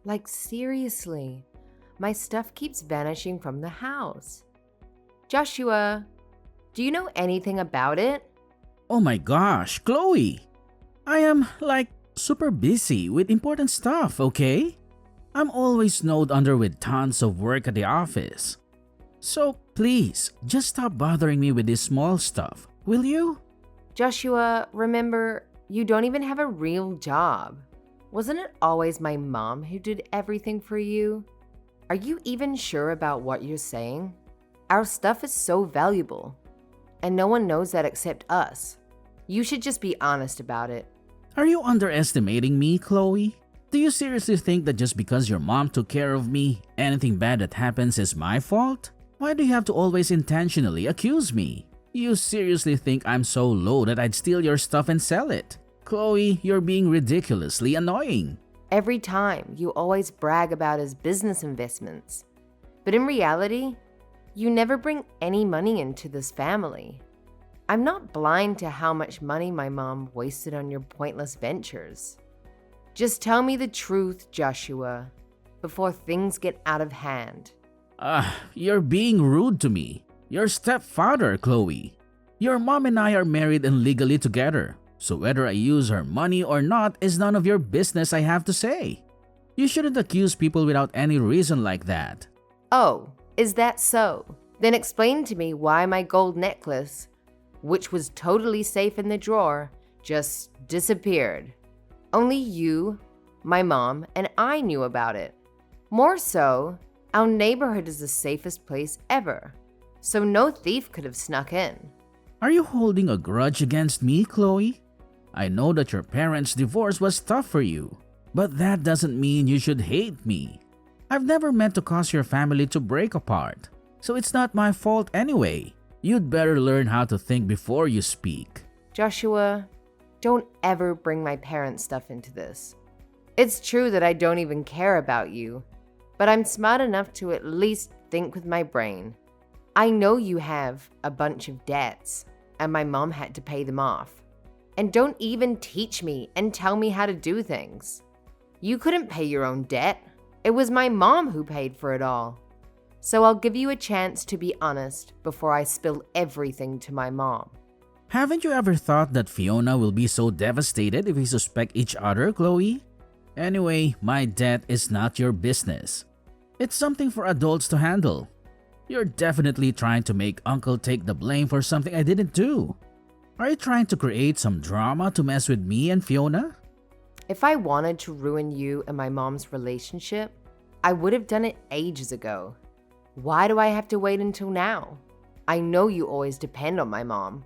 Like, seriously, my stuff keeps vanishing from the house. Joshua, do you know anything about it? Oh my gosh, Chloe! I am super busy with important stuff, okay? I'm always snowed under with tons of work at the office. So please, just stop bothering me with this small stuff, will you? Joshua, remember, you don't even have a real job. Wasn't it always my mom who did everything for you? Are you even sure about what you're saying? Our stuff is so valuable, and no one knows that except us. You should just be honest about it. Are you underestimating me, Chloe? Do you seriously think that just because your mom took care of me, anything bad that happens is my fault? Why do you have to always intentionally accuse me? You seriously think I'm so low that I'd steal your stuff and sell it? Chloe, you're being ridiculously annoying. Every time, you always brag about his business investments. But in reality, you never bring any money into this family. I'm not blind to how much money my mom wasted on your pointless ventures. Just tell me the truth, Joshua, before things get out of hand. You're being rude to me. Your stepfather, Chloe. Your mom and I are married and legally together, so whether I use her money or not is none of your business, I have to say. You shouldn't accuse people without any reason like that. Oh, is that so? Then explain to me why my gold necklace, which was totally safe in the drawer, just disappeared. Only you, my mom, and I knew about it. More so, our neighborhood is the safest place ever, so no thief could have snuck in. Are you holding a grudge against me, Chloe? I know that your parents' divorce was tough for you, but that doesn't mean you should hate me. I've never meant to cause your family to break apart, so it's not my fault anyway. You'd better learn how to think before you speak. Joshua, don't ever bring my parents' stuff into this. It's true that I don't even care about you, but I'm smart enough to at least think with my brain. I know you have a bunch of debts, and my mom had to pay them off. And don't even teach me and tell me how to do things. You couldn't pay your own debt. It was my mom who paid for it all. So I'll give you a chance to be honest before I spill everything to my mom. Haven't you ever thought that Fiona will be so devastated if we suspect each other, Chloe? Anyway, my debt is not your business. It's something for adults to handle. You're definitely trying to make Uncle take the blame for something I didn't do. Are you trying to create some drama to mess with me and Fiona? If I wanted to ruin you and my mom's relationship, I would have done it ages ago. Why do I have to wait until now? I know you always depend on my mom.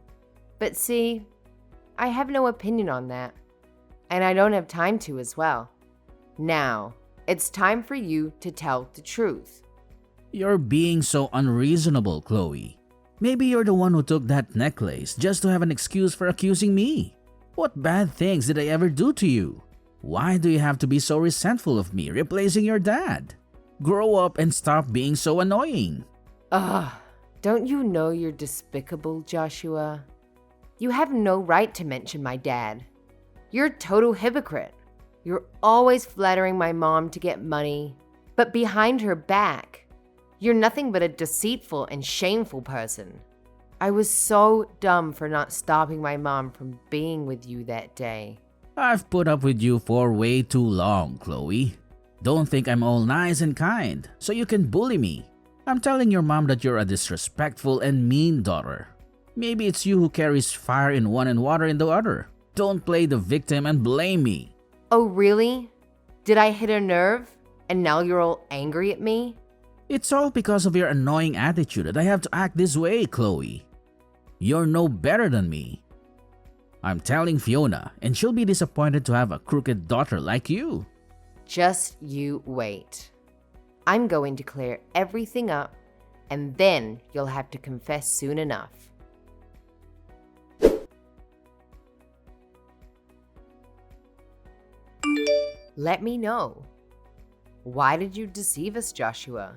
But see, I have no opinion on that. And I don't have time to as well. Now, it's time for you to tell the truth. You're being so unreasonable, Chloe. Maybe you're the one who took that necklace just to have an excuse for accusing me. What bad things did I ever do to you? Why do you have to be so resentful of me replacing your dad? Grow up and stop being so annoying. Don't you know you're despicable, Joshua? You have no right to mention my dad. You're a total hypocrite. You're always flattering my mom to get money, but behind her back, you're nothing but a deceitful and shameful person. I was so dumb for not stopping my mom from being with you that day. I've put up with you for way too long, Chloe. Don't think I'm all nice and kind, so you can bully me. I'm telling your mom that you're a disrespectful and mean daughter. Maybe it's you who carries fire in one and water in the other. Don't play the victim and blame me. Oh, really? Did I hit a nerve? And now you're all angry at me? It's all because of your annoying attitude that I have to act this way, Chloe. You're no better than me. I'm telling Fiona, and she'll be disappointed to have a crooked daughter like you. Just you wait. I'm going to clear everything up, and then you'll have to confess soon enough. Let me know. Why did you deceive us, Joshua?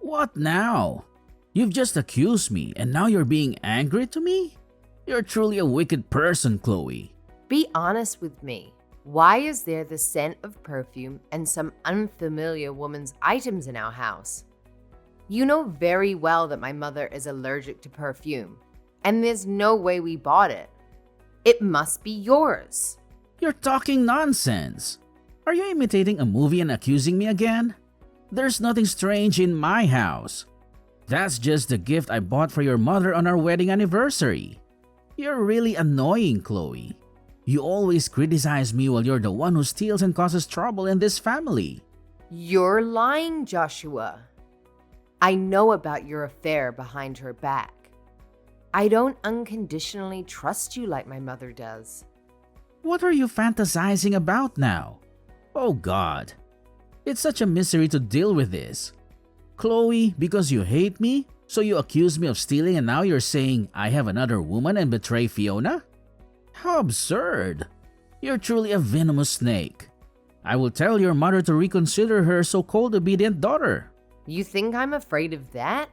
What now? You've just accused me and now you're being angry to me? You're truly a wicked person, Chloe. Be honest with me. Why is there the scent of perfume and some unfamiliar woman's items in our house? You know very well that my mother is allergic to perfume, and there's no way we bought it. It must be yours. You're talking nonsense. Are you imitating a movie and accusing me again? There's nothing strange in my house. That's just the gift I bought for your mother on our wedding anniversary. You're really annoying, Chloe. You always criticize me while you're the one who steals and causes trouble in this family. You're lying, Joshua. I know about your affair behind her back. I don't unconditionally trust you like my mother does. What are you fantasizing about now? Oh God. It's such a misery to deal with this. Chloe, because you hate me, so you accuse me of stealing and now you're saying I have another woman and betray Fiona? How absurd. You're truly a venomous snake. I will tell your mother to reconsider her so-called obedient daughter. You think I'm afraid of that?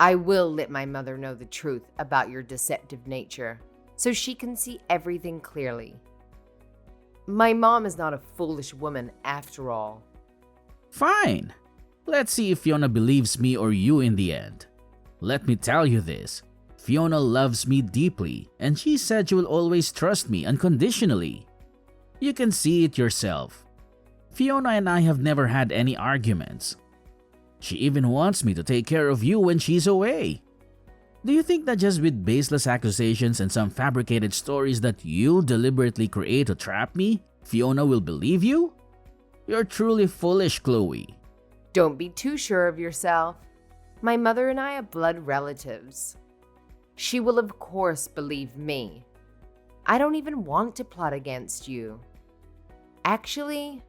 I will let my mother know the truth about your deceptive nature, so she can see everything clearly. My mom is not a foolish woman after all. Fine. Let's see if Fiona believes me or you in the end. Let me tell you this. Fiona loves me deeply, and she said she will always trust me unconditionally. You can see it yourself. Fiona and I have never had any arguments. She even wants me to take care of you when she's away. Do you think that just with baseless accusations and some fabricated stories that you deliberately create to trap me, Fiona will believe you? You're truly foolish, Chloe. Don't be too sure of yourself. My mother and I are blood relatives. She will of course believe me. I don't even want to plot against you. Actually,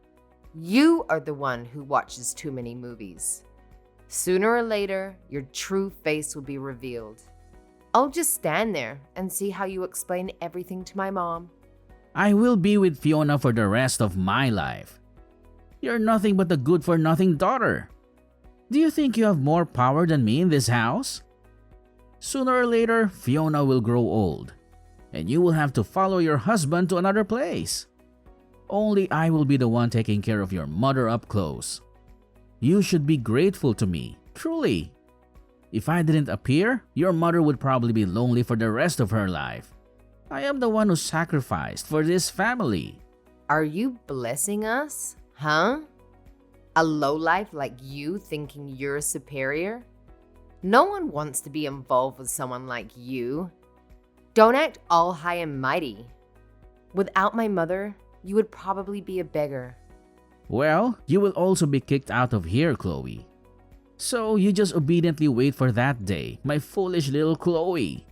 you are the one who watches too many movies. Sooner or later, your true face will be revealed. I'll just stand there and see how you explain everything to my mom. I will be with Fiona for the rest of my life. You're nothing but a good-for-nothing daughter. Do you think you have more power than me in this house? Sooner or later, Fiona will grow old, and you will have to follow your husband to another place. Only I will be the one taking care of your mother up close. You should be grateful to me, truly. If I didn't appear, your mother would probably be lonely for the rest of her life. I am the one who sacrificed for this family. Are you blessing us? Huh? A lowlife like you thinking you're superior? No one wants to be involved with someone like you. Don't act all high and mighty. Without my mother, you would probably be a beggar. Well, you will also be kicked out of here, Chloe. So you just obediently wait for that day, my foolish little Chloe.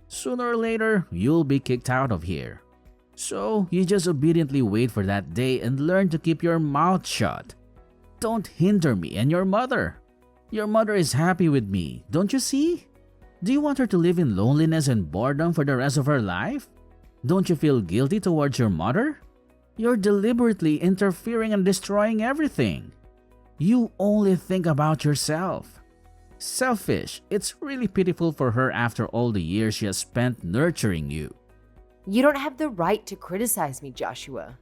Sooner or later, you'll be kicked out of here. So you just obediently wait for that day and learn to keep your mouth shut. Don't hinder me and your mother. Your mother is happy with me, don't you see? Do you want her to live in loneliness and boredom for the rest of her life? Don't you feel guilty towards your mother? You're deliberately interfering and destroying everything. You only think about yourself. Selfish. It's really pitiful for her after all the years she has spent nurturing you. You don't have the right to criticize me, Joshua.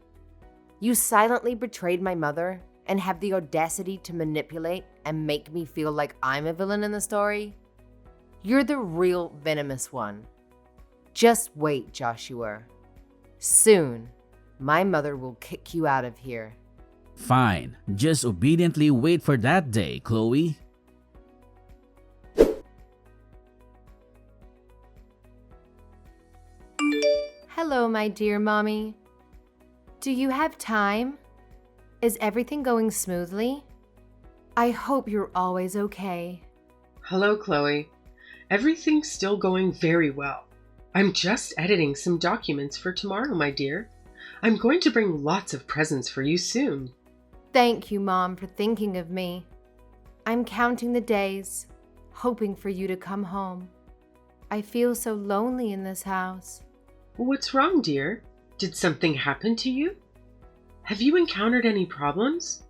You silently betrayed my mother and have the audacity to manipulate and make me feel like I'm a villain in the story. You're the real venomous one. Just wait, Joshua. Soon, my mother will kick you out of here. Fine, just obediently wait for that day, Chloe. Hello, my dear mommy. Do you have time? Is everything going smoothly? I hope you're always okay. Hello, Chloe. Everything's still going very well. I'm just editing some documents for tomorrow, my dear. I'm going to bring lots of presents for you soon. Thank you, Mom, for thinking of me. I'm counting the days, hoping for you to come home. I feel so lonely in this house. What's wrong, dear? Did something happen to you? Have you encountered any problems?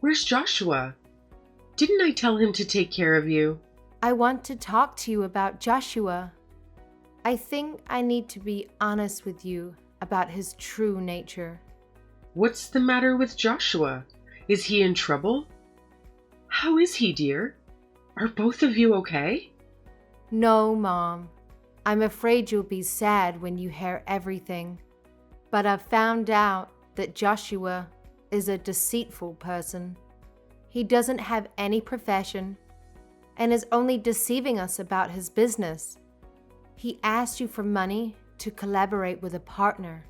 Where's Joshua? Didn't I tell him to take care of you? I want to talk to you about Joshua. I think I need to be honest with you about his true nature. What's the matter with Joshua? Is he in trouble? How is he, dear? Are both of you okay? No, Mom. I'm afraid you'll be sad when you hear everything. But I've found out that Joshua is a deceitful person. He doesn't have any profession and is only deceiving us about his business. He asked you for money to collaborate with a partner,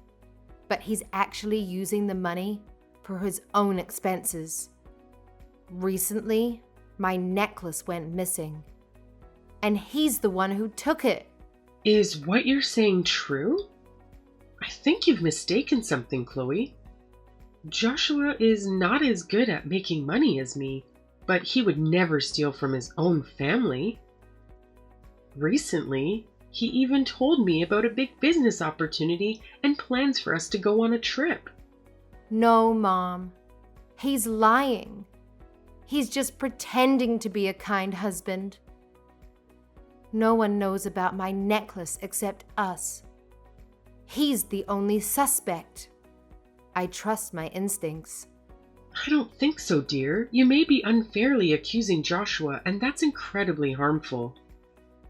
but he's actually using the money for his own expenses. Recently, my necklace went missing, and he's the one who took it. Is what you're saying true? I think you've mistaken something, Chloe. Joshua is not as good at making money as me, but he would never steal from his own family. Recently, he even told me about a big business opportunity and plans for us to go on a trip. No, Mom. He's lying. He's just pretending to be a kind husband. No one knows about my necklace except us. He's the only suspect. I trust my instincts. I don't think so, dear. You may be unfairly accusing Joshua, and that's incredibly harmful.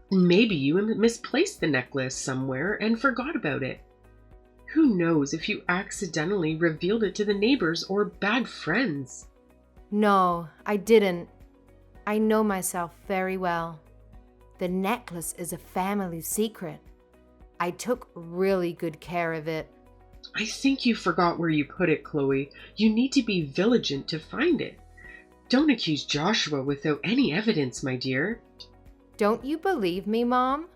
Maybe you misplaced the necklace somewhere and forgot about it. Who knows if you accidentally revealed it to the neighbors or bad friends? No, I didn't. I know myself very well. The necklace is a family secret. I took really good care of it. I think you forgot where you put it, Chloe. You need to be vigilant to find it. Don't accuse Joshua without any evidence, my dear. Don't you believe me, Mom?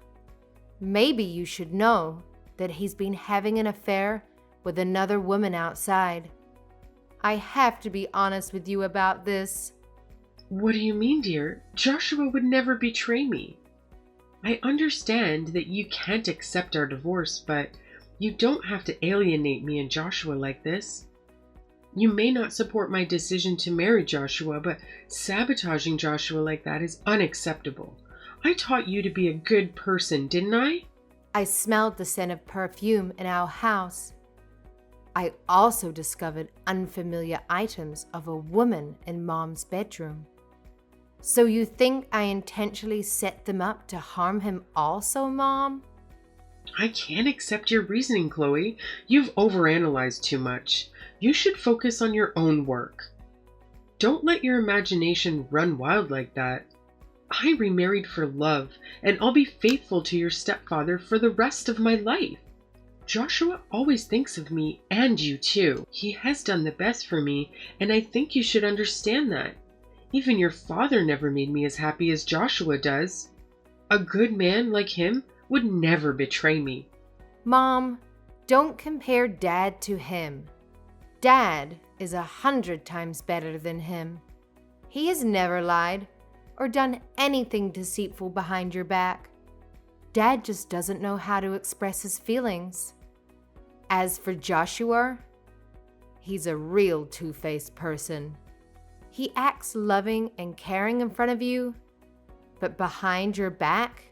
Maybe you should know that he's been having an affair with another woman outside. I have to be honest with you about this. What do you mean, dear? Joshua would never betray me. I understand that you can't accept our divorce, but you don't have to alienate me and Joshua like this. You may not support my decision to marry Joshua, but sabotaging Joshua like that is unacceptable. I taught you to be a good person, didn't I? I smelled the scent of perfume in our house. I also discovered unfamiliar items of a woman in Mom's bedroom. So you think I intentionally set them up to harm him also, Mom? I can't accept your reasoning, Chloe. You've overanalyzed too much. You should focus on your own work. Don't let your imagination run wild like that. I remarried for love, and I'll be faithful to your stepfather for the rest of my life. Joshua always thinks of me and you too. He has done the best for me, and I think you should understand that. Even your father never made me as happy as Joshua does. A good man like him would never betray me. Mom, don't compare Dad to him. Dad is 100 times better than him. He has never lied or done anything deceitful behind your back. Dad just doesn't know how to express his feelings. As for Joshua, he's a real two-faced person. He acts loving and caring in front of you, but behind your back,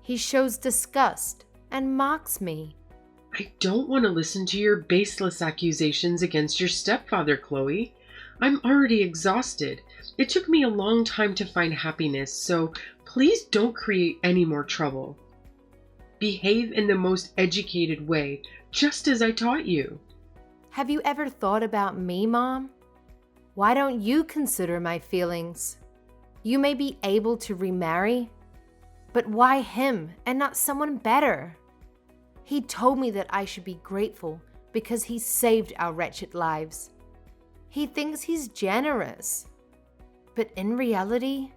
he shows disgust and mocks me. I don't want to listen to your baseless accusations against your stepfather, Chloe. I'm already exhausted. It took me a long time to find happiness, so please don't create any more trouble. Behave in the most educated way, just as I taught you. Have you ever thought about me, Mom? Why don't you consider my feelings? You may be able to remarry, but why him and not someone better? He told me that I should be grateful because he saved our wretched lives. He thinks he's generous, but in reality,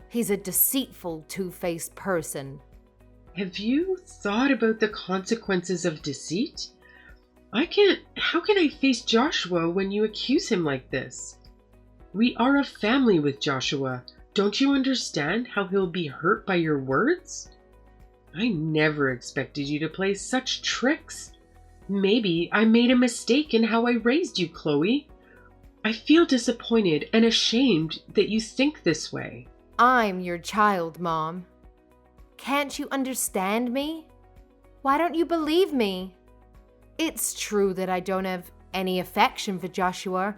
he's a deceitful, two-faced person. Have you thought about the consequences of deceit? How can I face Joshua when you accuse him like this? We are a family with Joshua. Don't you understand how he'll be hurt by your words? I never expected you to play such tricks. Maybe I made a mistake in how I raised you, Chloe. I feel disappointed and ashamed that you think this way. I'm your child, Mom. Can't you understand me? Why don't you believe me? It's true that I don't have any affection for Joshua,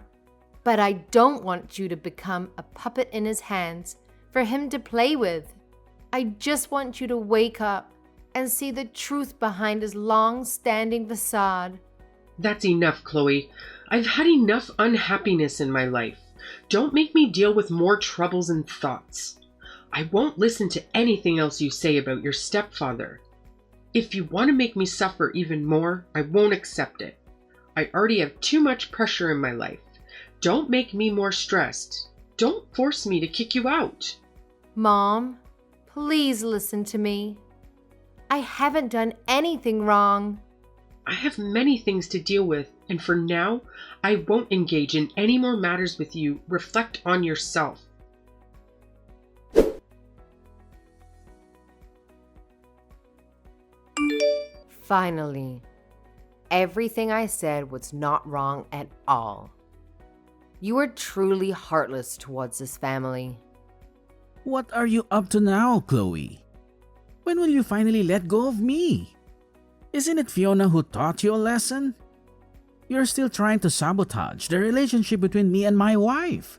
but I don't want you to become a puppet in his hands for him to play with. I just want you to wake up and see the truth behind his long-standing facade. That's enough, Chloe. I've had enough unhappiness in my life. Don't make me deal with more troubles and thoughts. I won't listen to anything else you say about your stepfather. If you want to make me suffer even more, I won't accept it. I already have too much pressure in my life. Don't make me more stressed. Don't force me to kick you out. Mom, please listen to me. I haven't done anything wrong. I have many things to deal with, and for now, I won't engage in any more matters with you. Reflect on yourself. Finally, everything I said was not wrong at all. You are truly heartless towards this family. What are you up to now, Chloe? When will you finally let go of me? Isn't it Fiona who taught you a lesson? You're still trying to sabotage the relationship between me and my wife.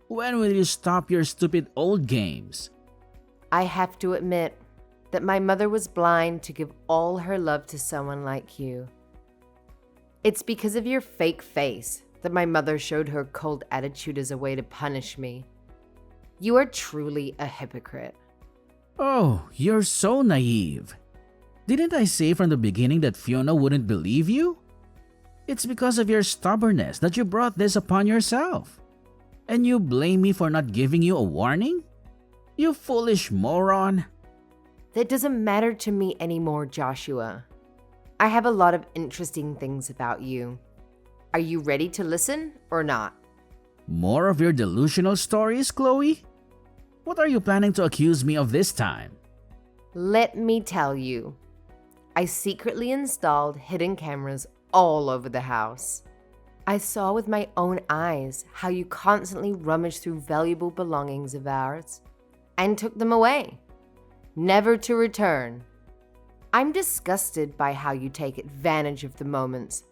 When will you stop your stupid old games? I have to admit that my mother was blind to give all her love to someone like you. It's because of your fake face that my mother showed her cold attitude as a way to punish me. You are truly a hypocrite. Oh, you're so naive. Didn't I say from the beginning that Fiona wouldn't believe you? It's because of your stubbornness that you brought this upon yourself. And you blame me for not giving you a warning? You foolish moron. That doesn't matter to me anymore, Joshua. I have a lot of interesting things about you. Are you ready to listen or not? More of your delusional stories, Chloe? What are you planning to accuse me of this time? Let me tell you. I secretly installed hidden cameras all over the house. I saw with my own eyes how you constantly rummaged through valuable belongings of ours and took them away, never to return. I'm disgusted by how you take advantage of the moments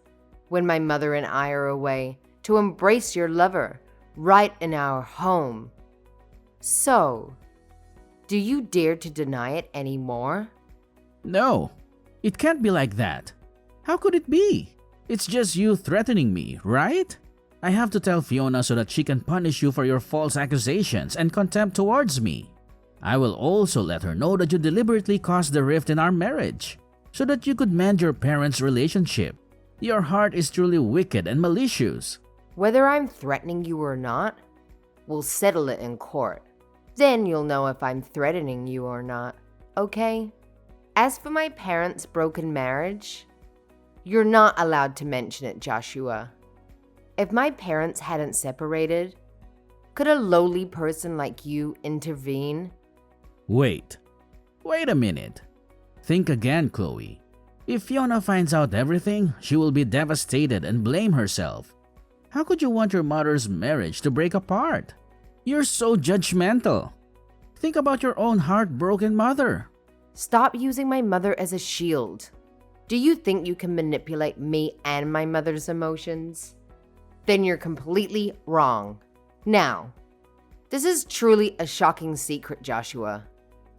when my mother and I are away to embrace your lover right in our home. So, do you dare to deny it anymore? No, it can't be like that. How could it be? It's just you threatening me, right? I have to tell Fiona so that she can punish you for your false accusations and contempt towards me. I will also let her know that you deliberately caused the rift in our marriage so that you could mend your parents' relationship. Your heart is truly wicked and malicious. Whether I'm threatening you or not, we'll settle it in court. Then you'll know if I'm threatening you or not, okay? As for my parents' broken marriage, you're not allowed to mention it, Joshua. If my parents hadn't separated, could a lowly person like you intervene? Wait a minute. Think again, Chloe. If Fiona finds out everything, she will be devastated and blame herself. How could you want your mother's marriage to break apart? You're so judgmental. Think about your own heartbroken mother. Stop using my mother as a shield. Do you think you can manipulate me and my mother's emotions? Then you're completely wrong. Now, this is truly a shocking secret, Joshua.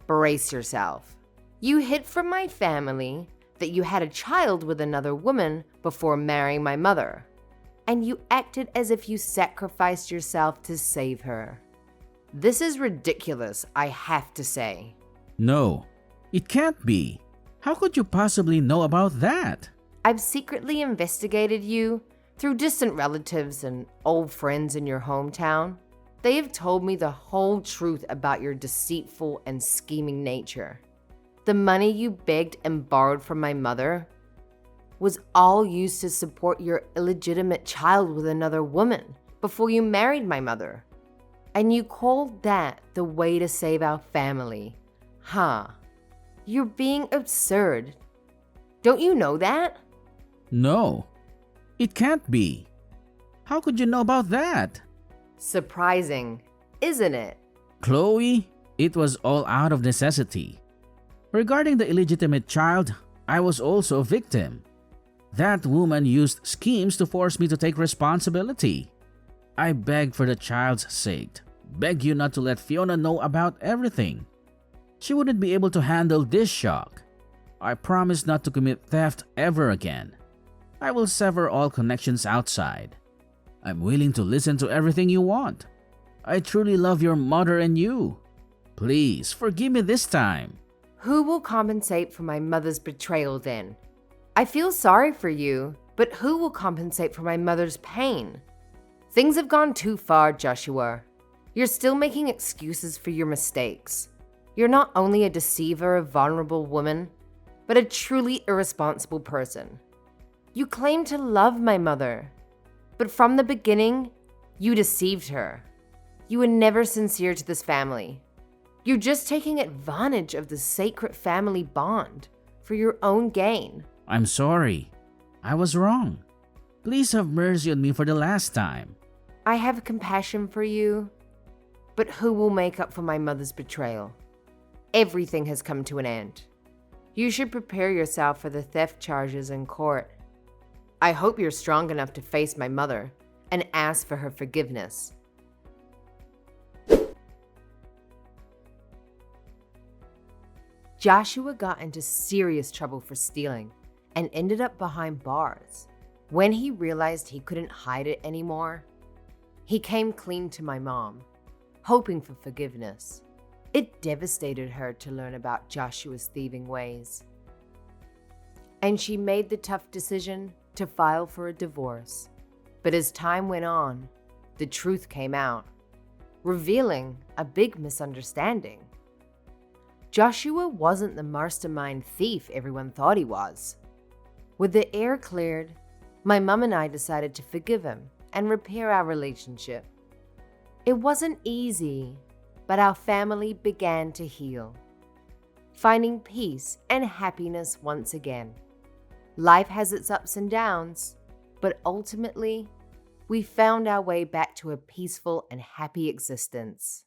Brace yourself. You hid from my family that you had a child with another woman before marrying my mother, and you acted as if you sacrificed yourself to save her. This is ridiculous, I have to say. No, it can't be. How could you possibly know about that? I've secretly investigated you through distant relatives and old friends in your hometown. They have told me the whole truth about your deceitful and scheming nature. The money you begged and borrowed from my mother was all used to support your illegitimate child with another woman before you married my mother. And you called that the way to save our family. Huh. You're being absurd. Don't you know that? No, it can't be. How could you know about that? Surprising, isn't it? Chloe, it was all out of necessity. Regarding the illegitimate child, I was also a victim. That woman used schemes to force me to take responsibility. I begged for the child's sake, beg you not to let Fiona know about everything. She wouldn't be able to handle this shock. I promise not to commit theft ever again. I will sever all connections outside. I'm willing to listen to everything you want. I truly love your mother and you. Please forgive me this time. Who will compensate for my mother's betrayal then? I feel sorry for you, but who will compensate for my mother's pain? Things have gone too far, Joshua. You're still making excuses for your mistakes. You're not only a deceiver of vulnerable women, but a truly irresponsible person. You claim to love my mother, but from the beginning, you deceived her. You were never sincere to this family. You're just taking advantage of the sacred family bond for your own gain. I'm sorry. I was wrong. Please have mercy on me for the last time. I have compassion for you, but who will make up for my mother's betrayal? Everything has come to an end. You should prepare yourself for the theft charges in court. I hope you're strong enough to face my mother and ask for her forgiveness. Joshua got into serious trouble for stealing and ended up behind bars. When he realized he couldn't hide it anymore, he came clean to my mom, hoping for forgiveness. It devastated her to learn about Joshua's thieving ways. And she made the tough decision to file for a divorce. But as time went on, the truth came out, revealing a big misunderstanding. Joshua wasn't the mastermind thief everyone thought he was. With the air cleared, my mom and I decided to forgive him and repair our relationship. It wasn't easy, but our family began to heal, finding peace and happiness once again. Life has its ups and downs, but ultimately, we found our way back to a peaceful and happy existence.